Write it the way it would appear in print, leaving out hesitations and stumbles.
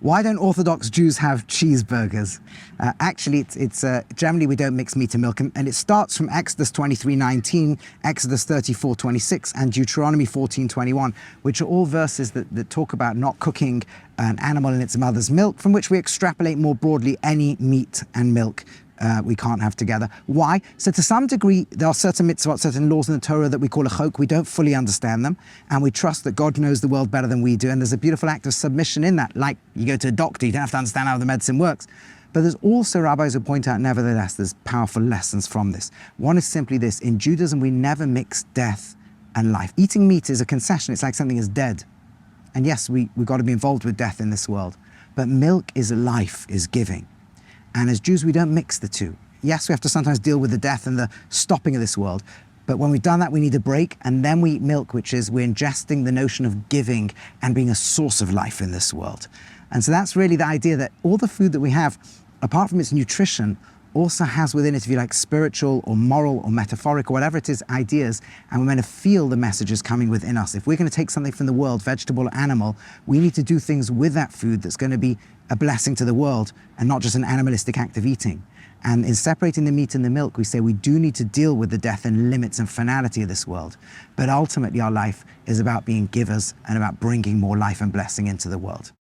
Why don't Orthodox Jews have cheeseburgers? Actually, generally we don't mix meat and milk, and it starts from Exodus 23:19, Exodus 34:26, and Deuteronomy 14:21, which are all verses that talk about not cooking an animal in its mother's milk, from which we extrapolate more broadly any meat and milk we can't have together. Why? So to some degree, there are certain mitzvot, certain laws in the Torah that we call a chok. We don't fully understand them, and we trust that God knows the world better than we do, and there's a beautiful act of submission in that. Like you go to a doctor, you don't have to understand how the medicine works. But there's also rabbis who point out, nevertheless, there's powerful lessons from this. One is simply this: in Judaism, we never mix death and life. Eating meat is a concession. It's like something is dead. And yes, we've got to be involved with death in this world. But milk is life, is giving. And as Jews, we don't mix the two. Yes, we have to sometimes deal with the death and the stopping of this world. But when we've done that, we need a break. And then we eat milk, which is we're ingesting the notion of giving and being a source of life in this world. And so that's really the idea that all the food that we have, apart from its nutrition, also has within it, if you like, spiritual or moral or metaphorical, whatever it is, ideas, and we're meant to feel the messages coming within us. If we're going to take something from the world, vegetable or animal, we need to do things with that food that's going to be a blessing to the world and not just an animalistic act of eating. And in separating the meat and the milk, we say we do need to deal with the death and limits and finality of this world. But ultimately, our life is about being givers and about bringing more life and blessing into the world.